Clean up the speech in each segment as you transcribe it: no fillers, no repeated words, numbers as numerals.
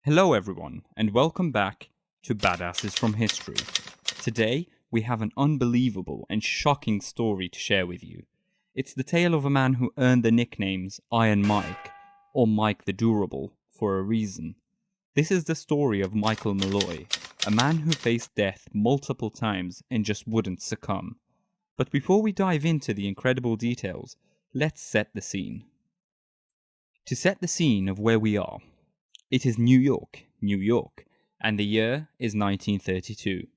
Hello everyone, and welcome back to Badasses from History. Today, we have an unbelievable and shocking story to share with you. It's the tale of a man who earned the nicknames Iron Mike, or Mike the Durable, for a reason. This is the story of Michael Malloy, a man who faced death multiple times and just wouldn't succumb. But before we dive into the incredible details, let's set the scene. To set the scene of where we are, it is New York, and the year is 1932.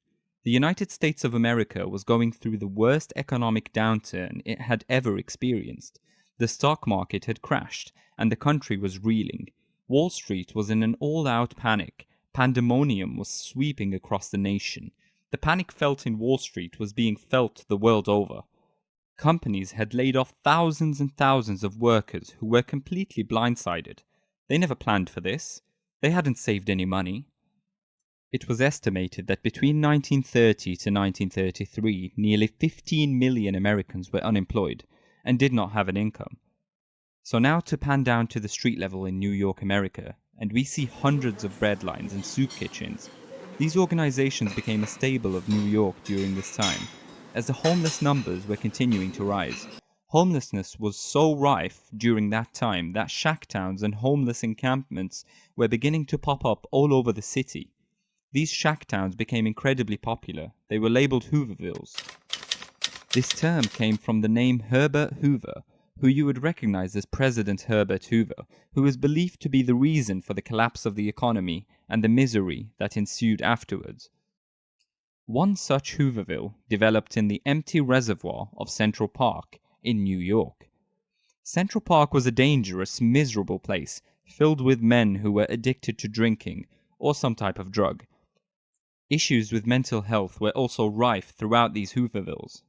The United States of America was going through the worst economic downturn it had ever experienced. The stock market had crashed, and the country was reeling. Wall Street was in an all-out panic. Pandemonium was sweeping across the nation. The panic felt in Wall Street was being felt the world over. Companies had laid off thousands and thousands of workers who were completely blindsided. They never planned for this. They hadn't saved any money. It was estimated that between 1930 to 1933, nearly 15 million Americans were unemployed and did not have an income. So now to pan down to the street level in New York, America, and we see hundreds of bread lines and soup kitchens. These organizations became a staple of New York during this time, as the homeless numbers were continuing to rise. Homelessness was so rife during that time that shack towns and homeless encampments were beginning to pop up all over the city. These shack towns became incredibly popular. They were labeled Hoovervilles. This term came from the name Herbert Hoover, who you would recognize as President Herbert Hoover, who is believed to be the reason for the collapse of the economy and the misery that ensued afterwards. One such Hooverville developed in the empty reservoir of Central Park in New York. Central Park was a dangerous, miserable place filled with men who were addicted to drinking or some type of drug. Issues with mental health were also rife throughout these Hoovervilles.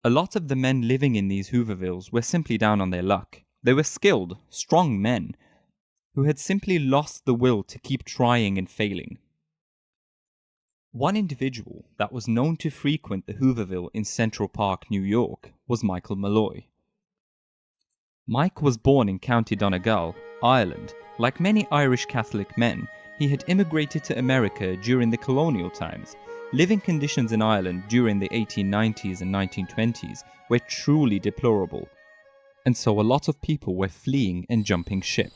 A lot of the men living in these Hoovervilles were simply down on their luck. They were skilled, strong men who had simply lost the will to keep trying and failing. One individual that was known to frequent the Hooverville in Central Park, New York, was Michael Malloy. Mike was born in County Donegal, Ireland. Like many Irish Catholic men, he had immigrated to America during the colonial times. Living conditions in Ireland during the 1890s and 1920s were truly deplorable, and so a lot of people were fleeing and jumping ship.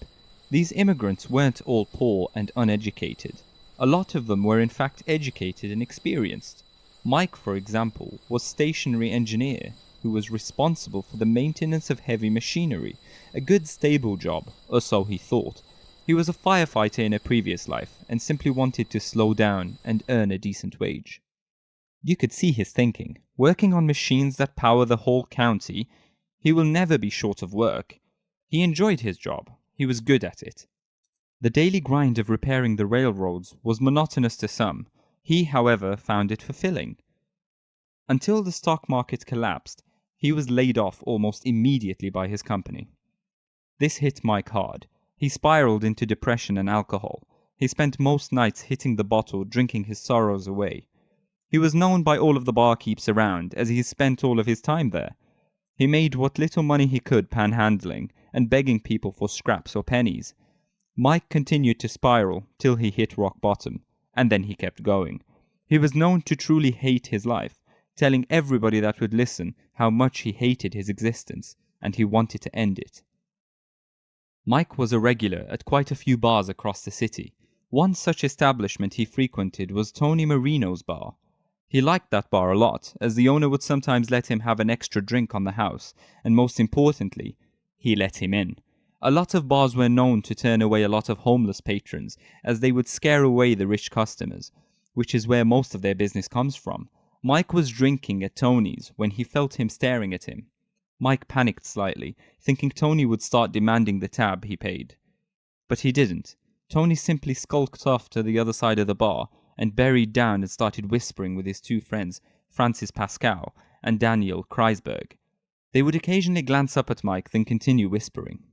These immigrants weren't all poor and uneducated. A lot of them were in fact educated and experienced. Mike, for example, was a stationary engineer who was responsible for the maintenance of heavy machinery, a good stable job, or so he thought. He was a firefighter in a previous life and simply wanted to slow down and earn a decent wage. You could see his thinking. Working on machines that power the whole county, he will never be short of work. He enjoyed his job. He was good at it. The daily grind of repairing the railroads was monotonous to some. He, however, found it fulfilling. Until the stock market collapsed, he was laid off almost immediately by his company. This hit Mike hard. He spiraled into depression and alcohol. He spent most nights hitting the bottle, drinking his sorrows away. He was known by all of the barkeeps around, as he spent all of his time there. He made what little money he could panhandling and begging people for scraps or pennies. Mike continued to spiral till he hit rock bottom, and then he kept going. He was known to truly hate his life, telling everybody that would listen how much he hated his existence, and he wanted to end it. Mike was a regular at quite a few bars across the city. One such establishment he frequented was Tony Marino's bar. He liked that bar a lot, as the owner would sometimes let him have an extra drink on the house, and most importantly, he let him in. A lot of bars were known to turn away a lot of homeless patrons, as they would scare away the rich customers, which is where most of their business comes from. Mike was drinking at Tony's when he felt him staring at him. Mike panicked slightly, thinking Tony would start demanding the tab he paid. But he didn't. Tony simply skulked off to the other side of the bar and buried down and started whispering with his two friends, Francis Pascal and Daniel Kreisberg. They would occasionally glance up at Mike, then continue whispering.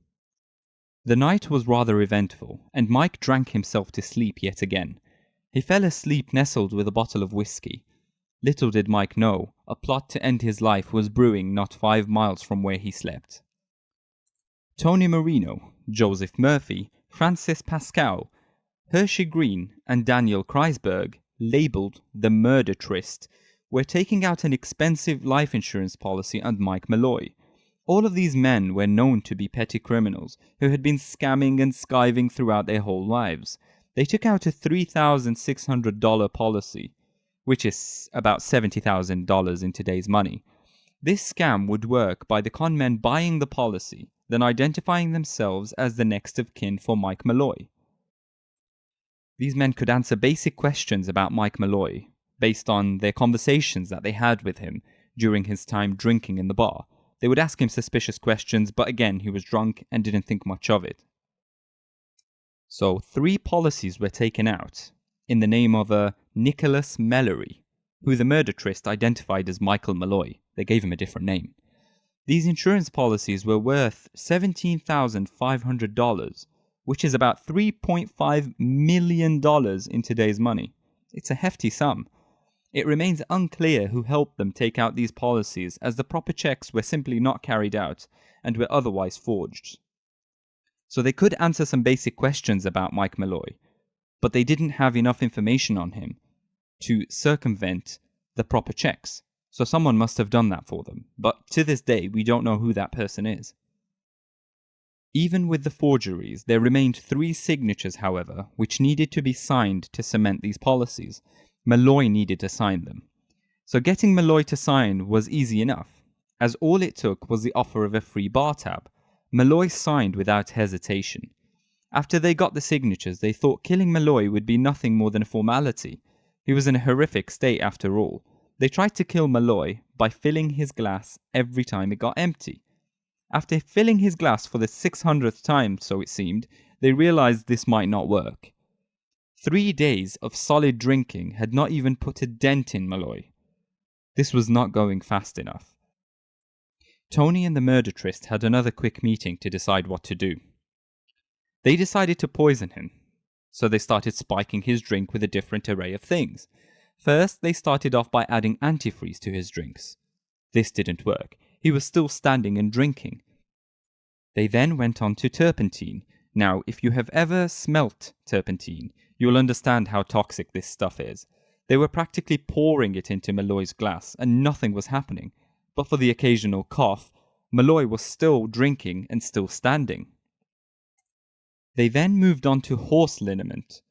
The night was rather eventful, and Mike drank himself to sleep yet again. He fell asleep nestled with a bottle of whiskey. Little did Mike know, a plot to end his life was brewing not 5 miles from where he slept. Tony Marino, Joseph Murphy, Francis Pascal, Hershey Green and Daniel Kreisberg, labeled the murder tryst, were taking out an expensive life insurance policy on Mike Malloy. All of these men were known to be petty criminals who had been scamming and skiving throughout their whole lives. They took out a $3,600 policy, which is about $70,000 in today's money. This scam would work by the con men buying the policy, then identifying themselves as the next of kin for Mike Malloy. These men could answer basic questions about Mike Malloy based on their conversations that they had with him during his time drinking in the bar. They would ask him suspicious questions, but again, he was drunk and didn't think much of it. So 3 policies were taken out in the name of a Nicholas Mallory, who the murder tryst identified as Michael Malloy. They gave him a different name. These insurance policies were worth $17,500, which is about $3.5 million in today's money. It's a hefty sum. It remains unclear who helped them take out these policies, as the proper checks were simply not carried out and were otherwise forged. So they could answer some basic questions about Mike Malloy, but they didn't have enough information on him to circumvent the proper checks. So someone must have done that for them, but to this day we don't know who that person is. Even with the forgeries, there remained 3 signatures, however, which needed to be signed to cement these policies. Malloy needed to sign them. So getting Malloy to sign was easy enough, as all it took was the offer of a free bar tab. Malloy signed without hesitation. After they got the signatures, they thought killing Malloy would be nothing more than a formality. He was in a horrific state after all. They tried to kill Malloy by filling his glass every time it got empty. After filling his glass for the 600th time, so it seemed, they realized this might not work. 3 days of solid drinking had not even put a dent in Malloy. This was not going fast enough. Tony and the murder tryst had another quick meeting to decide what to do. They decided to poison him, so they started spiking his drink with a different array of things. First, they started off by adding antifreeze to his drinks. This didn't work. He was still standing and drinking. They then went on to turpentine. Now, if you have ever smelt turpentine, you'll understand how toxic this stuff is. They were practically pouring it into Malloy's glass, and nothing was happening. But for the occasional cough, Malloy was still drinking and still standing. They then moved on to horse liniment,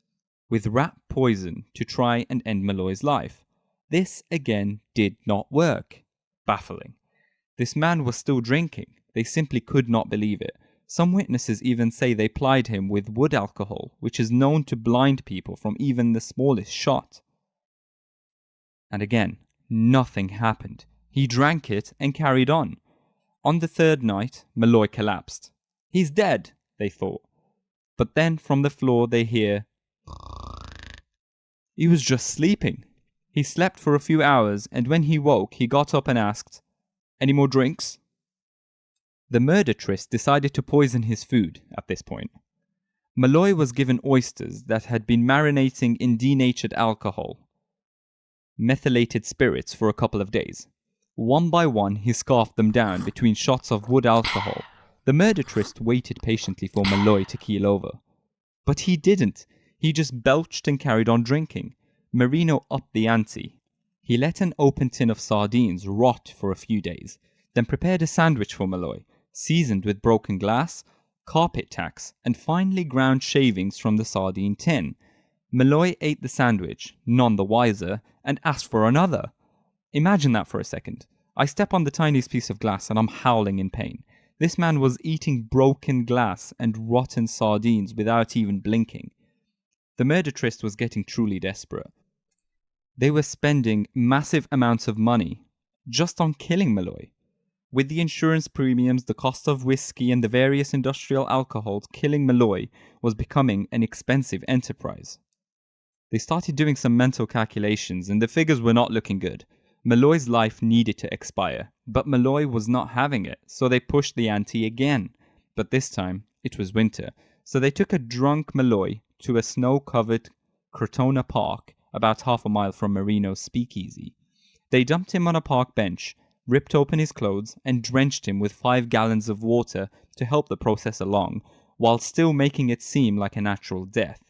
with rat poison to try and end Malloy's life. This again did not work. Baffling. This man was still drinking. They simply could not believe it. Some witnesses even say they plied him with wood alcohol, which is known to blind people from even the smallest shot. And again, nothing happened. He drank it and carried on. On the 3rd night, Malloy collapsed. He's dead, they thought. But then from the floor they hear, he was just sleeping. He slept for a few hours, and when he woke, he got up and asked, "Any more drinks?" The murder tryst decided to poison his food at this point. Malloy was given oysters that had been marinating in denatured alcohol, methylated spirits, for a couple of days. One by one, he scarfed them down between shots of wood alcohol. The murder tryst waited patiently for Malloy to keel over. But he didn't. He just belched and carried on drinking. Marino upped the ante. He let an open tin of sardines rot for a few days, then prepared a sandwich for Malloy, seasoned with broken glass, carpet tacks, and finely ground shavings from the sardine tin. Malloy ate the sandwich, none the wiser, and asked for another. Imagine that for a second. I step on the tiniest piece of glass and I'm howling in pain. This man was eating broken glass and rotten sardines without even blinking. The murder tryst was getting truly desperate. They were spending massive amounts of money just on killing Malloy. With the insurance premiums, the cost of whiskey, and the various industrial alcohols, killing Malloy was becoming an expensive enterprise. They started doing some mental calculations, and the figures were not looking good. Malloy's life needed to expire, but Malloy was not having it, so they pushed the ante again. But this time, it was winter, so they took a drunk Malloy to a snow-covered Crotona Park, about half a mile from Marino's speakeasy. They dumped him on a park bench, ripped open his clothes, and drenched him with 5 gallons of water to help the process along, while still making it seem like a natural death.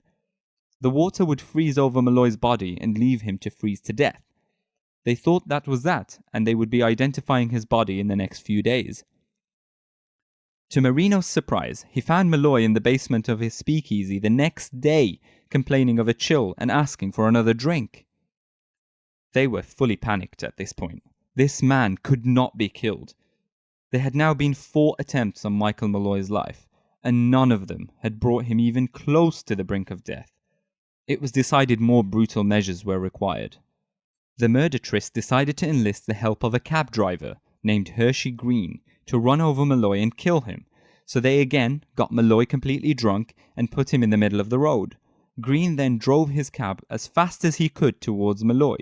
The water would freeze over Malloy's body and leave him to freeze to death. They thought that was that, and they would be identifying his body in the next few days. To Marino's surprise, he found Malloy in the basement of his speakeasy the next day, complaining of a chill and asking for another drink. They were fully panicked at this point. This man could not be killed. There had now been 4 attempts on Michael Malloy's life, and none of them had brought him even close to the brink of death. It was decided more brutal measures were required. The murderess decided to enlist the help of a cab driver named Hershey Green to run over Malloy and kill him. So they again got Malloy completely drunk and put him in the middle of the road. Green then drove his cab as fast as he could towards Malloy.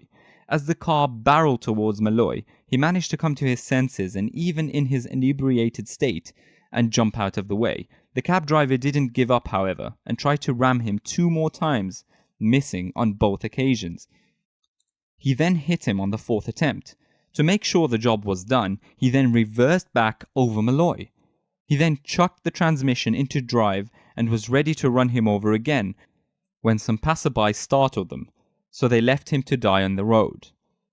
As the car barreled towards Malloy, he managed to come to his senses and even in his inebriated state and jump out of the way. The cab driver didn't give up, however, and tried to ram him 2 more times, missing on both occasions. He then hit him on the 4th attempt. To make sure the job was done, he then reversed back over Malloy. He then chucked the transmission into drive and was ready to run him over again when some passersby startled them, so they left him to die on the road.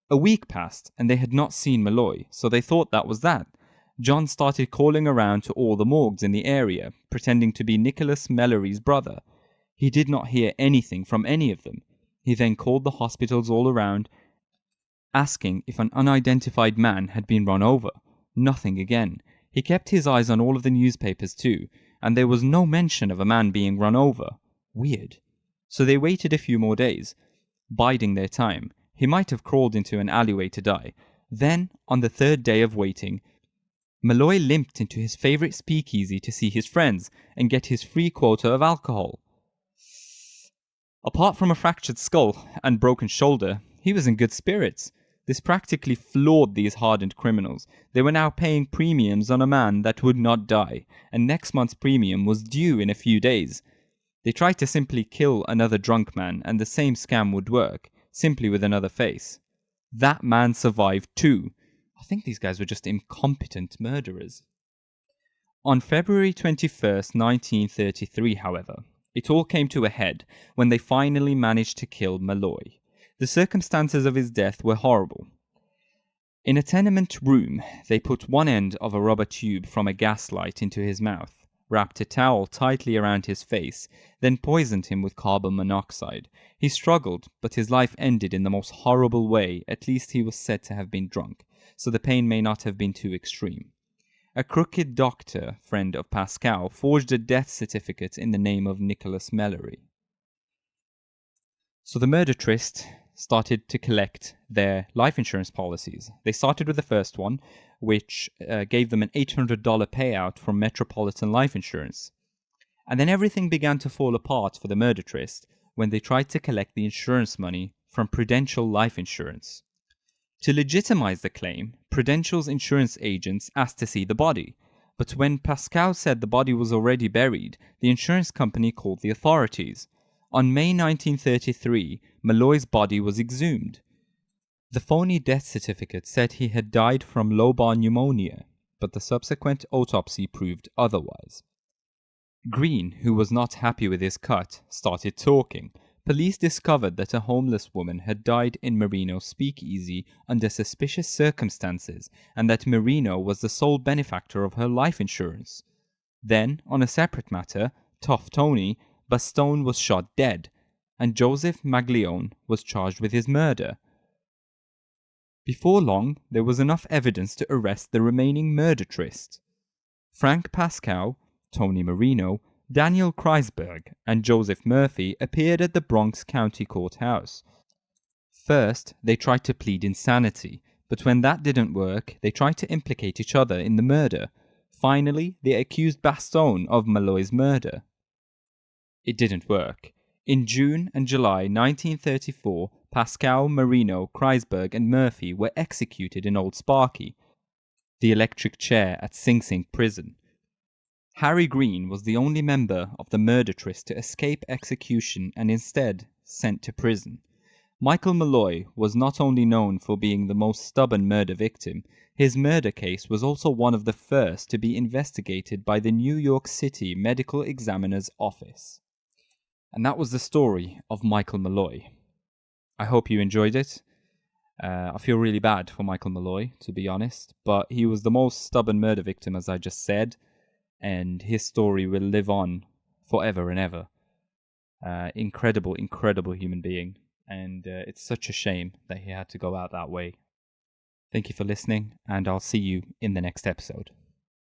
A week passed and they had not seen Malloy, so they thought that was that. John started calling around to all the morgues in the area, pretending to be Nicholas Mallory's brother. He did not hear anything from any of them. He then called the hospitals all around, asking if an unidentified man had been run over. Nothing again. He kept his eyes on all of the newspapers too, and there was no mention of a man being run over. Weird. So they waited a few more days, biding their time. He might have crawled into an alleyway to die. Then, on the 3rd day of waiting, Malloy limped into his favorite speakeasy to see his friends and get his free quota of alcohol. Apart from a fractured skull and broken shoulder, he was in good spirits. This practically floored these hardened criminals. They were now paying premiums on a man that would not die, and next month's premium was due in a few days. They tried to simply kill another drunk man, and the same scam would work, simply with another face. That man survived too. I think these guys were just incompetent murderers. On February 21st, 1933, however, it all came to a head when they finally managed to kill Malloy. The circumstances of his death were horrible. In a tenement room, they put one end of a rubber tube from a gaslight into his mouth, wrapped a towel tightly around his face, then poisoned him with carbon monoxide. He struggled, but his life ended in the most horrible way. At least he was said to have been drunk, so the pain may not have been too extreme. A crooked doctor, friend of Pascal, forged a death certificate in the name of Nicholas Malloy. So the murder tryst started to collect their life insurance policies. They started with the first one, which gave them an $800 payout from Metropolitan Life Insurance. And then everything began to fall apart for the murder tryst when they tried to collect the insurance money from Prudential Life Insurance. To legitimize the claim, Prudential's insurance agents asked to see the body, but when Pascal said the body was already buried, the insurance company called the authorities. On May 1933, Malloy's body was exhumed. The phony death certificate said he had died from lobar pneumonia, but the subsequent autopsy proved otherwise. Green, who was not happy with his cut, started talking. Police discovered that a homeless woman had died in Marino's speakeasy under suspicious circumstances, and that Marino was the sole benefactor of her life insurance. Then, on a separate matter, Tough Tony, Bastone was shot dead, and Joseph Maglione was charged with his murder. Before long, there was enough evidence to arrest the remaining murder tryst. Frank Pascal, Tony Marino, Daniel Kreisberg, and Joseph Murphy appeared at the Bronx County Courthouse. First, they tried to plead insanity, but when that didn't work, they tried to implicate each other in the murder. Finally, they accused Bastone of Malloy's murder. It didn't work. In June and July 1934, Pascal, Marino, Kreisberg, and Murphy were executed in Old Sparky, the electric chair at Sing Sing prison. Harry Green was the only member of the murder tryst to escape execution and instead sent to prison. Michael Malloy was not only known for being the most stubborn murder victim, his murder case was also one of the first to be investigated by the New York City Medical Examiner's Office. And that was the story of Michael Malloy. I hope you enjoyed it. I feel really bad for Michael Malloy, to be honest, but he was the most stubborn murder victim, as I just said, and his story will live on forever and ever. Incredible human being, and it's such a shame that he had to go out that way. Thank you for listening, and I'll see you in the next episode.